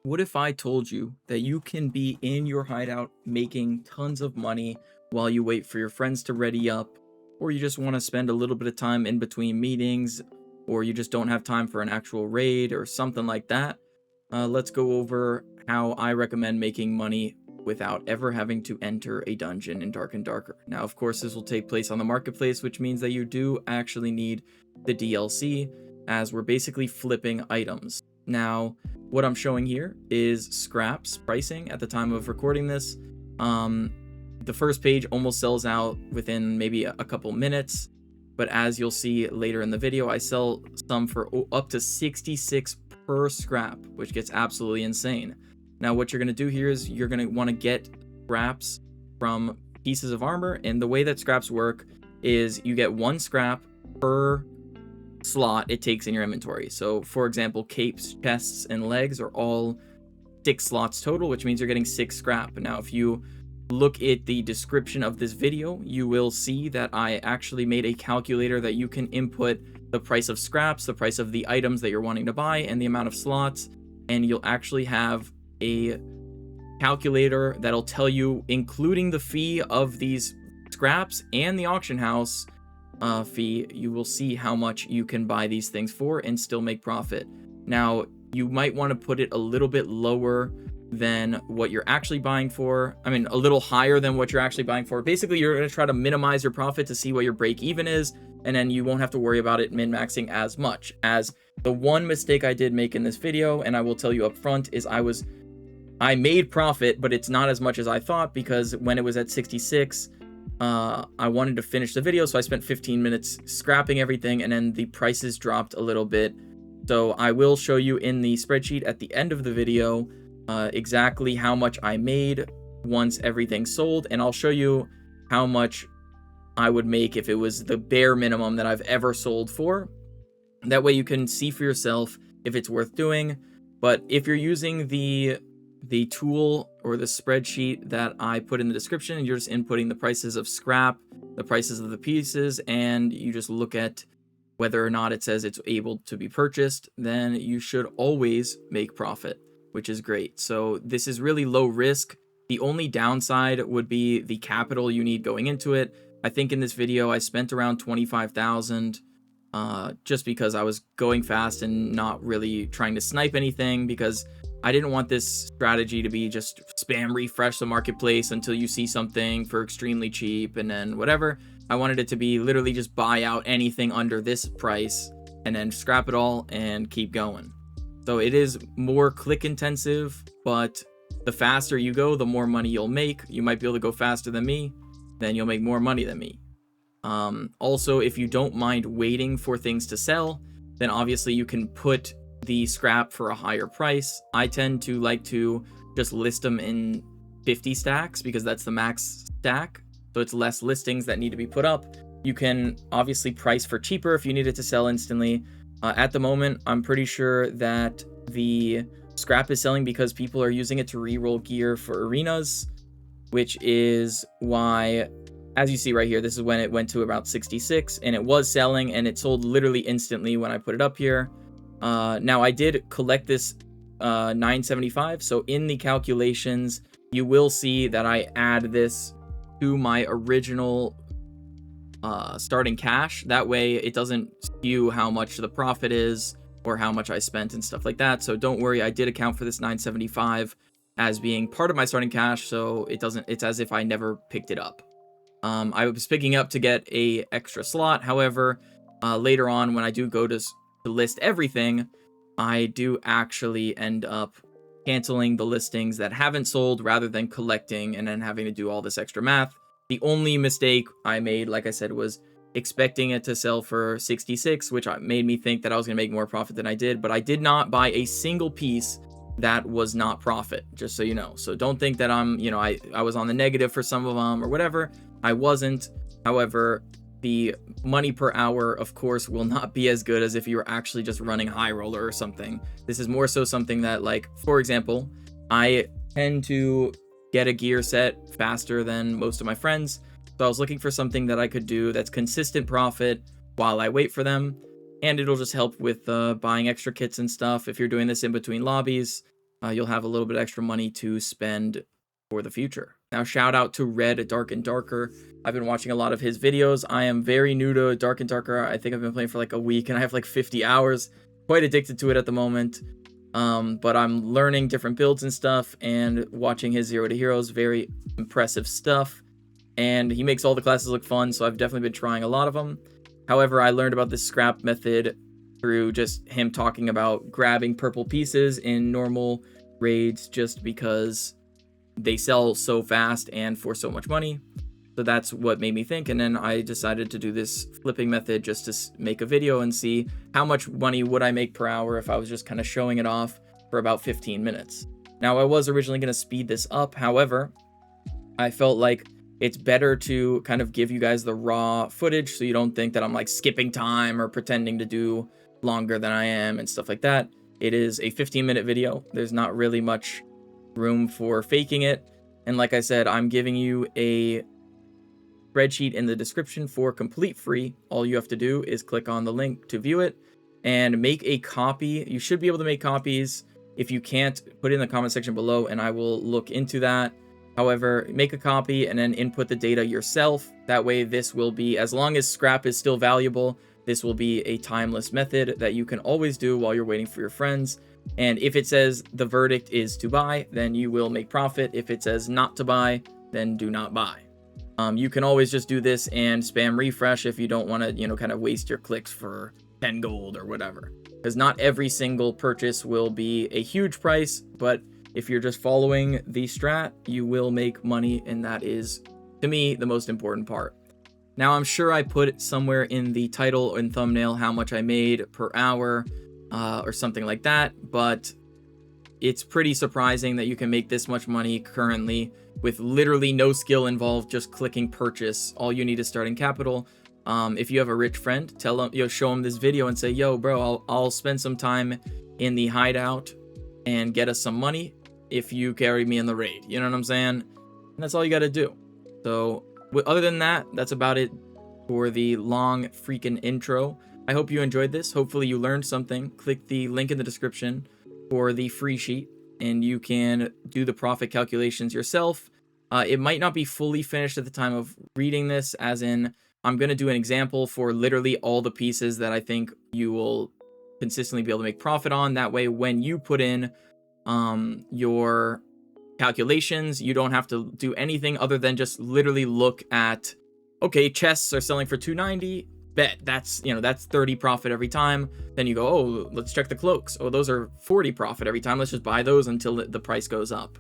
What if I told you that you can be in your hideout making tons of money while you wait for your friends to ready up, or you just want to spend a little bit of time in between meetings, or you just don't have time for an actual raid or something like that? Let's go over how I recommend making money without ever having to enter a dungeon in Dark and Darker. Now, of course, this will take place on the marketplace, which means that you do actually need the DLC, as we're basically flipping items. Now, what I'm showing here is scraps pricing at the time of recording this. The first page almost sells out within maybe a couple minutes, but as you'll see later in the video, I sell some for up to 66 per scrap, which gets absolutely insane. Now, what you're going to do here is you're going to want to get scraps from pieces of armor, and the way that scraps work is you get one scrap per slot it takes in your inventory. So for example, capes, chests, and legs are all 6 slots total, which means you're getting 6 scrap. Now, if you look at the description of this video, you will see that I actually made a calculator that you can input the price of scraps, the price of the items that you're wanting to buy, and the amount of slots, and you'll actually have a calculator that'll tell you, including the fee of these scraps and the auction house fee, you will see how much you can buy these things for and still make profit. Now, you might want to put it a little bit lower than what you're actually buying for. I mean, a little higher than what you're actually buying for. Basically, you're going to try to minimize your profit to see what your break even is, and then you won't have to worry about it min-maxing as much. As the one mistake I did make in this video, and I will tell you up front, is I made profit, but it's not as much as I thought, because when it was at 66, I wanted to finish the video, so I spent 15 minutes scrapping everything, and then the prices dropped a little bit. So I will show you in the spreadsheet at the end of the video exactly how much I made once everything sold, and I'll show you how much I would make if it was the bare minimum that I've ever sold for. That way you can see for yourself if it's worth doing. But if you're using the tool or the spreadsheet that I put in the description, and you're just inputting the prices of scrap, the prices of the pieces, and you just look at whether or not it says it's able to be purchased, then you should always make profit, which is great. So this is really low risk. The only downside would be the capital you need going into it. I think in this video I spent around 25,000 just because I was going fast and not really trying to snipe anything, because I didn't want this strategy to be just spam refresh the marketplace until you see something for extremely cheap and then whatever. I wanted it to be literally just buy out anything under this price and then scrap it all and keep going. So it is more click intensive, but the faster you go, the more money you'll make. You might be able to go faster than me, then you'll make more money than me. Also, if you don't mind waiting for things to sell, then obviously you can put the scrap for a higher price. I tend to like to just list them in 50 stacks because that's the max stack, so it's less listings that need to be put up. You can obviously price for cheaper if you need it to sell instantly. At the moment, I'm pretty sure that the scrap is selling because people are using it to reroll gear for arenas, which is why, as you see right here, this is when it went to about 66, and it was selling, and it sold literally instantly when I put it up here. Now, I did collect this 975, so in the calculations, you will see that I add this to my original starting cash. That way, it doesn't skew how much the profit is or how much I spent and stuff like that. So don't worry, I did account for this 975 as being part of my starting cash, so it's as if I never picked it up. I was picking up to get a extra slot. However, later on, when I do go to list everything, I do actually end up canceling the listings that haven't sold rather than collecting and then having to do all this extra math. The only mistake I made, like I said, was expecting it to sell for 66, which made me think that I was going to make more profit than I did, but I did not buy a single piece that was not profit, just so you know. So don't think that I was on the negative for some of them or whatever. I wasn't. However, the money per hour, of course, will not be as good as if you were actually just running high roller or something. This is more so something that, like, for example, I tend to get a gear set faster than most of my friends. So I was looking for something that I could do that's consistent profit while I wait for them. And it'll just help with buying extra kits and stuff if you're doing this in between lobbies. you'll have a little bit extra money to spend for the future. Now, shout out to Red Dark and Darker. I've been watching a lot of his videos. I am very new to Dark and Darker. I think I've been playing for like a week and I have like 50 hours. Quite addicted to it at the moment. But I'm learning different builds and stuff and watching his Zero to Heroes. Very impressive stuff. And he makes all the classes look fun, so I've definitely been trying a lot of them. However, I learned about this scrap method through just him talking about grabbing purple pieces in normal raids just because they sell so fast and for so much money. So that's what made me think, and then I decided to do this flipping method just to make a video and see how much money would I make per hour if I was just kind of showing it off for about 15 minutes. Now, I was originally going to speed this up, however, I felt like it's better to kind of give you guys the raw footage so you don't think that I'm like skipping time or pretending to do longer than I am and stuff like that. It is a 15-minute video. There's not really much room for faking it. And like I said, I'm giving you a spreadsheet in the description for complete free. All you have to do is click on the link to view it and make a copy. You should be able to make copies. If you can't, put it in the comment section below and I will look into that. However, make a copy and then input the data yourself. That way this will be, as long as scrap is still valuable, this will be a timeless method that you can always do while you're waiting for your friends. And if it says the verdict is to buy, then you will make profit. If it says not to buy, then do not buy. You can always just do this and spam refresh if you don't want to, kind of waste your clicks for 10 gold or whatever. Because not every single purchase will be a huge price, but if you're just following the strat, you will make money, and that is, to me, the most important part. Now, I'm sure I put somewhere in the title and thumbnail how much I made per hour or something like that, but it's pretty surprising that you can make this much money currently with literally no skill involved, just clicking purchase. All you need is starting capital. If you have a rich friend, tell them, show them this video and say, yo, bro, I'll spend some time in the hideout and get us some money if you carry me in the raid. You know what I'm saying? And that's all you got to do. So other than that, that's about it for the long freaking intro. I hope you enjoyed this. Hopefully you learned something. Click the link in the description for the free sheet and you can do the profit calculations yourself. It might not be fully finished at the time of reading this, as in I'm going to do an example for literally all the pieces that I think you will consistently be able to make profit on. That way, when you put in your calculations, you don't have to do anything other than just literally look at, okay, chests are selling for 290, bet that's 30 profit every time. Then you go, oh, let's check the cloaks. Oh, those are 40 profit every time. Let's just buy those until the price goes up.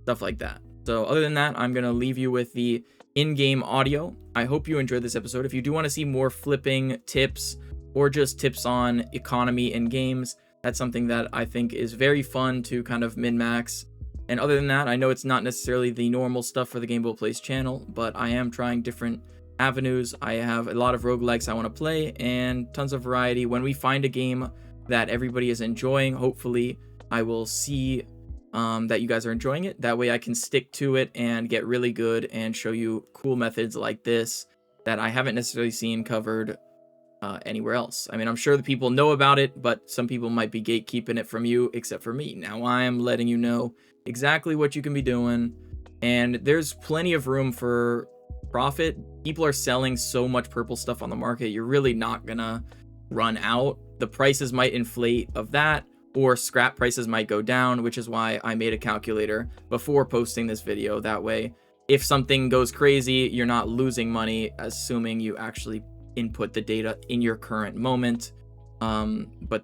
Stuff like that. So other than that, I'm going to leave you with the in-game audio. I hope you enjoyed this episode. If you do want to see more flipping tips or just tips on economy in games, that's something that I think is very fun to kind of min-max. And other than that, I know it's not necessarily the normal stuff for the Gamebo Plays channel, but I am trying different avenues. I have a lot of roguelikes I want to play and tons of variety. When we find a game that everybody is enjoying, hopefully I will see that you guys are enjoying it. That way I can stick to it and get really good and show you cool methods like this that I haven't necessarily seen covered anywhere else. I mean, I'm sure the people know about it, but some people might be gatekeeping it from you, except for me. Now I am letting you know exactly what you can be doing, and there's plenty of room for profit. People are selling so much purple stuff on the market, you're really not gonna run out. The prices might inflate of that, or scrap prices might go down, which is why I made a calculator before posting this video. That way, if something goes crazy, you're not losing money, assuming you actually input the data in your current moment. But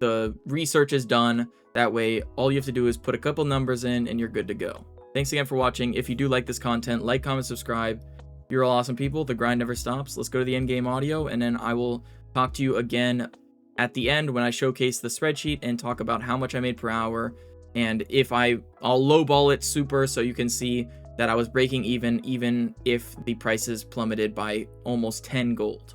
the research is done. That way, all you have to do is put a couple numbers in and you're good to go. Thanks again for watching. If you do like this content, like, comment, subscribe. You're all awesome people. The grind never stops. Let's go to the end game audio, and then I will talk to you again at the end when I showcase the spreadsheet and talk about how much I made per hour. And if I'll lowball it super so you can see that I was breaking even if the prices plummeted by almost 10 gold.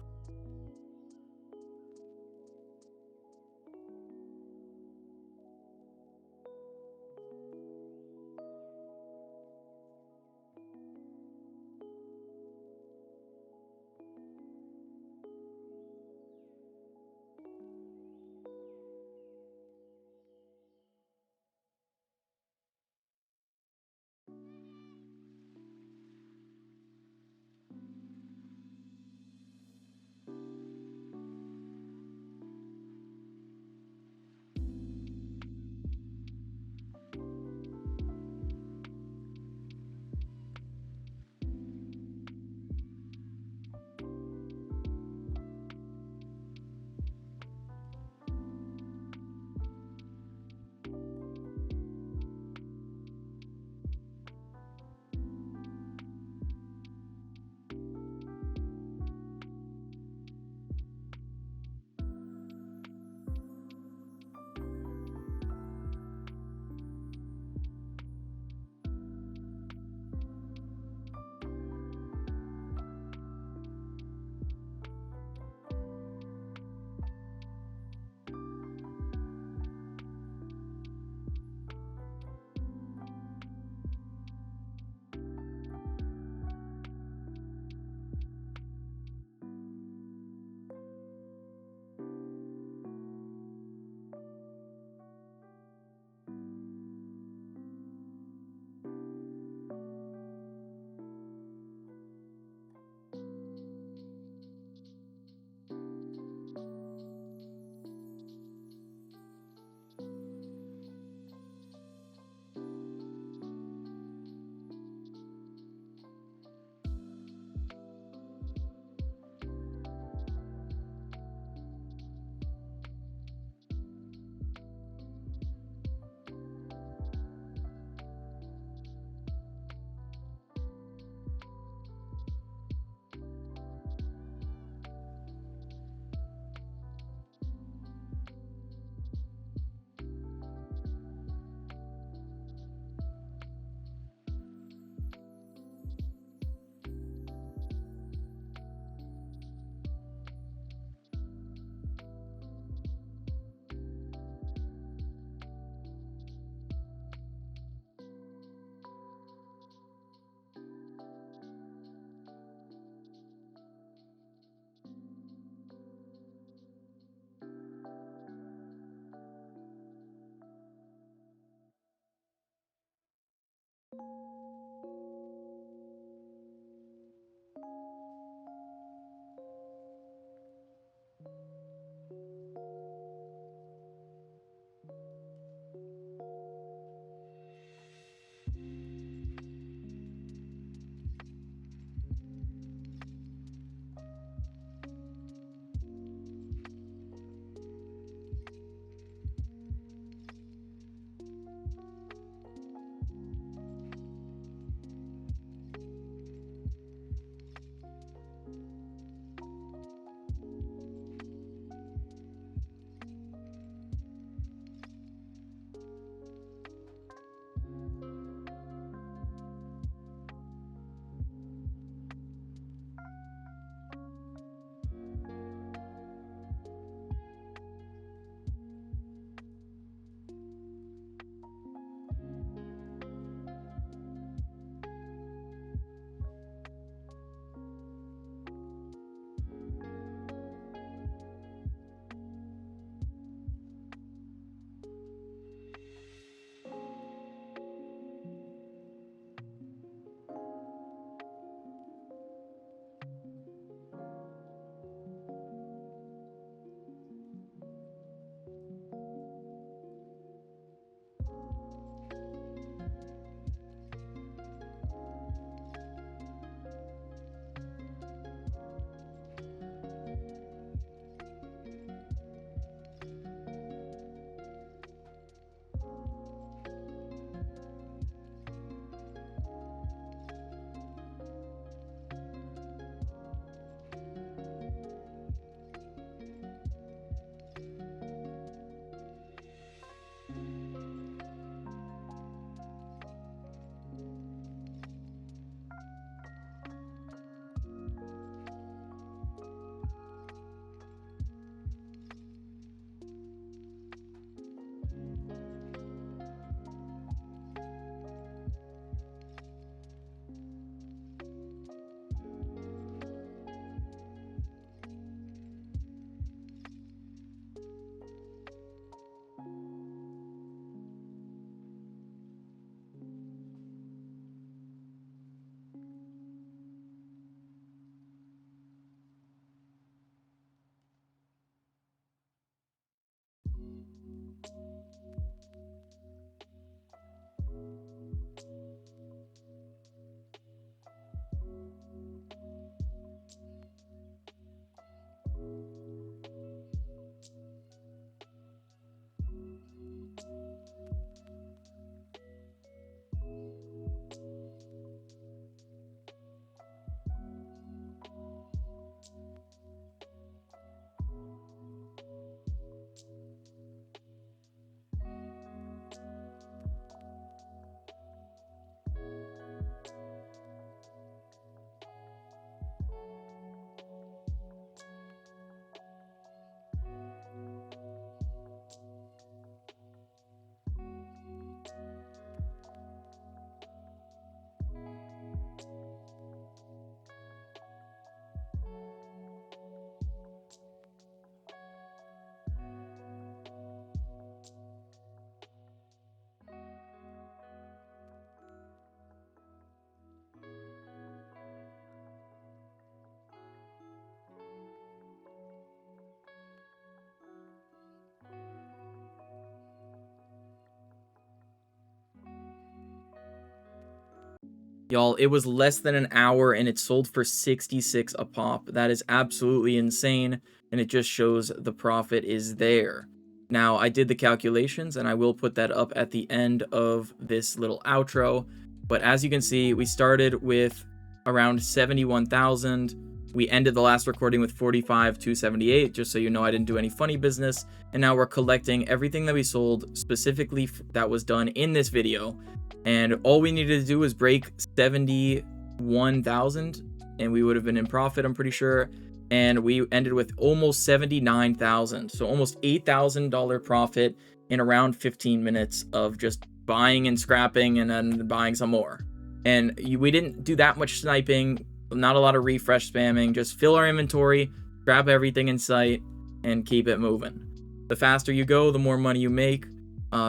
Y'all, it was less than an hour and it sold for 66 a pop. That is absolutely insane, and it just shows the profit is there. Now, I did the calculations, and I will put that up at the end of this little outro. But as you can see, we started with around 71,000. We ended the last recording with 45,278, just so you know I didn't do any funny business. And now we're collecting everything that we sold specifically that was done in this video. And all we needed to do was break 71,000 and we would have been in profit, I'm pretty sure. And we ended with almost 79,000. So almost $8,000 profit in around 15 minutes of just buying and scrapping and then buying some more. And we didn't do that much sniping, not a lot of refresh spamming, just fill our inventory, grab everything in sight, and keep it moving. The faster you go, the more money you make.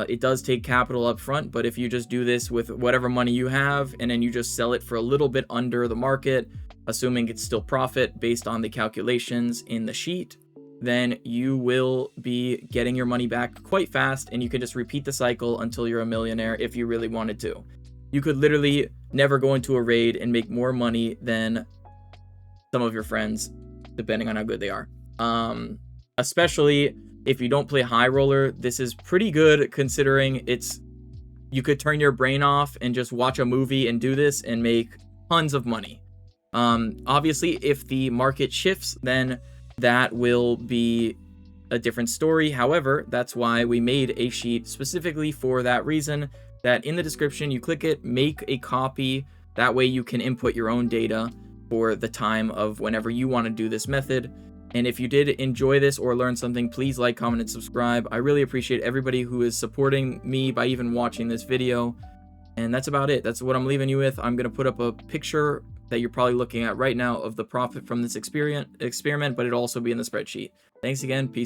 It does take capital up front, but if you just do this with whatever money you have and then you just sell it for a little bit under the market, assuming it's still profit based on the calculations in the sheet, then you will be getting your money back quite fast, and you can just repeat the cycle until you're a millionaire if you really wanted to. You could literally never go into a raid and make more money than some of your friends, depending on how good they are. Especially if you don't play high roller, this is pretty good considering you could turn your brain off and just watch a movie and do this and make tons of money. Obviously, if the market shifts, then that will be a different story. However, that's why we made a sheet specifically for that reason, that in the description, you click it, make a copy. That way you can input your own data for the time of whenever you want to do this method. And if you did enjoy this or learn something, please like, comment, and subscribe. I really appreciate everybody who is supporting me by even watching this video. And that's about it. That's what I'm leaving you with. I'm going to put up a picture that you're probably looking at right now of the profit from this experiment, but it'll also be in the spreadsheet. Thanks again. Peace.